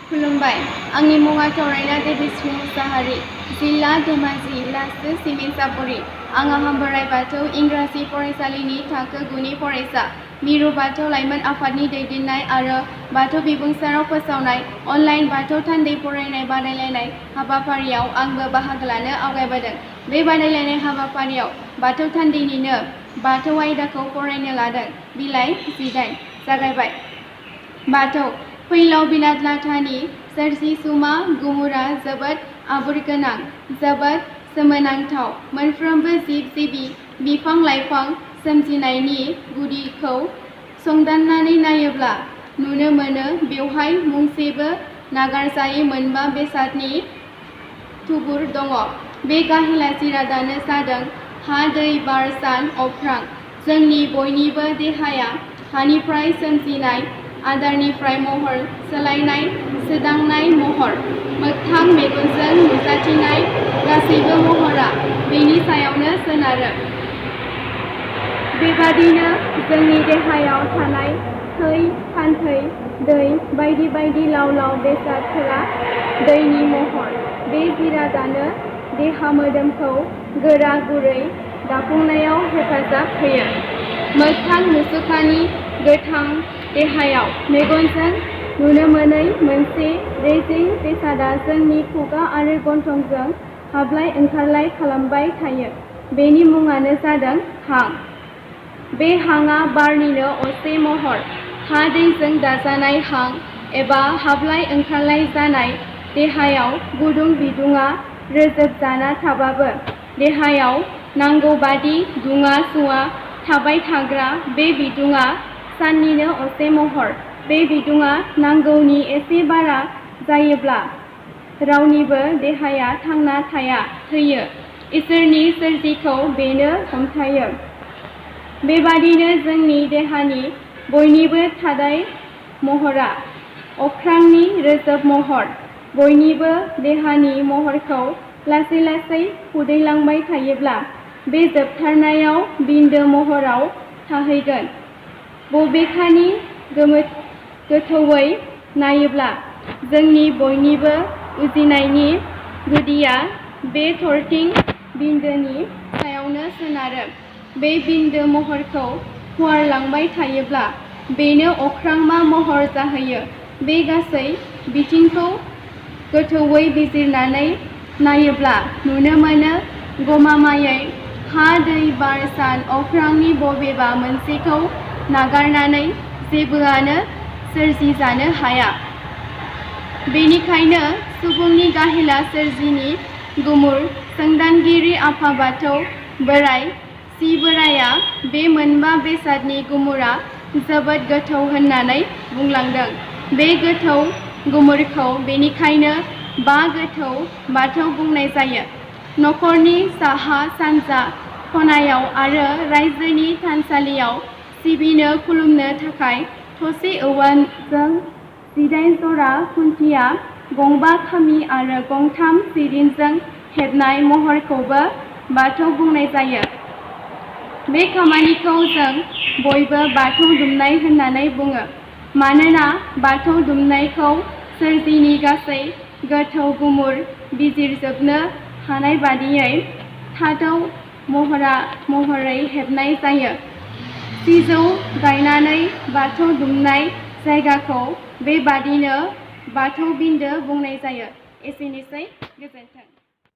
खुलुमबाय आंनि मुङा थरायना देबिस्री मोचाहारी जिल्ला धेमाजि लासो सिमेन्सापुरि आं बोराइ बाथौ इंराजि फरायसालिनि थाखो 9 नि फरायसा मिरु बाथौ लाइमोन आफादनि दैदेननाय आरो बाथौ बिबुंसाराव फोसावनाय अनलाइन बाथौ थान्दै फरायनाय बादायलायनाय हाबाफारियाव आंबो बाहागो लानो आवगायबोदों। बे बादायलायनाय हाबाफारियाव बाथौ थान्दैनिनो बाथौ आयदाखौ फरायनो लादों। बिलाइ 18 जागायबाय। बाथौ फैलाव बिनाद लाटानि सोरजिसुमा गुमुरा जोबोद आबुरगोनां, जोबोद सोमोनांथाव। मोनफ्रोमबो जिब जिबि बिफां लाइफां सोमजिनायनि गुदिखौ संदाननानै नायोब्ला नुनो मोनो बेवहाय मुंसेबो नागारजायै मोनबा बेसादनि थुबुर दङ। बे गाहेला जिरादानो जादों हा, दै, बार, सान, अख्रां। जोंनि बयनिबो देहाया हानिफ्राय सोमजिनाय, आदारनिफ्राय महर सोलायनाय, सोदांनाय महर। मोगथां मेगनजों नुजाथिनाय गासैबो महरा बेनि सायावनो सोनारो। बेबादिनो जोंनि देहायाव थानाय थै, खान्थै, दै बायदि बायदि लाव लाव बेसादफोरा दैनि महर। बे जिरादानो देहा मोदोमखौ गोरा गुरै दाफुंनायाव हेफाजाब होयो। मोगथां मुसुखानि गोथां देहायाव मेगनजों नुनो मोनै मोनसे रेजें बेसादा जोंनि खुगा आरो गन्थंजों हाबलाय ओंखारलाय खालामबाय थायो। बेनि मुङानो जादों हां। बे हांआ बारनिनो असे महर। हा दैजों दाजानाय हां एबा हाबलाय ओंखारलाय जानाय देहायाव गुदुं बिदुङा रोजोब जाना थाबाबो देहायाव नांगौबादि दुङा सुवा थाबाय थाग्रा बे बिदुङा साननिनो असे महर। बे बिदुङा नांगौनि एसे बारा जायोब्ला रावनिबो देहाया थांना थाया, थैयो। इसोरनि सोरजिखौ बेनो हमथायो। बेबादिनो जोंनि देहानि बयनिबो थादै महरा अख्रांनि रोजोब महर। बयनिबो देहानि महरखौ लासै लासै फुदैलांबाय थायोब्ला बे जोबथारनायाव बिन्दो महराव थाहैगोन। बबेखानि गोथौयै नायोब्ला जोंनि बयनिबो उजिनायनि गुदिया बे थरथिं बिन्दोनि सायावनो सोनारो। बे बिन्दो महरखौ फुवारलांबाय थायोब्ला बेनो अख्रांमा महर जाहैयो। बे गासै बिथिंखौ गोथौयै बिजिरनानै नायोब्ला नुनो मोनो गमामायै हा, दै, बार, सान, अख्रांनि बबेबा मोनसेखौ नागारनानै जेबोआनो सोरजिजानो हाया। बेनिखायनो सुबुंनि गाहेला सोरजिनि गुमुर संदानगिरि आफा बाथौ बोराइ सि बोराइया बे मोनबा बेसादनि गुमुरा जोबोद गोथौ होननानै बुंलांदों। बे गोथौ गुमुरखौ बेनिखायनो बा गोथौ बाथौ बुंनाय जायो। नखरनि साहा सानजा खनायाव आरो रायजोनि थानसालियाव सिबिनो खुलुमनो थाखाय थसे औवाजों 18 जरा खुन्थिया, गंबा खामि आरो गंथाम सिरिनजों हेबनाय महरखौबो बाथौ बुंनाय जायो। बे खामानिखौ जों बयबो बाथौ दुमनाय होननानै बुङो। मानोना बाथौ दुमनायखौ सोरजिनि गासै गोथौ गुमुर बिजिरजोबनो हानाय बादियै थाथौ महरै हेबनाय जायो। सिजौ गायनानै बाथौ दुमनाय जायगाखौ बेबादिनो बाथौ बिन्दो बुंनाय जायो। एसेनोसै, गोजोन्थों।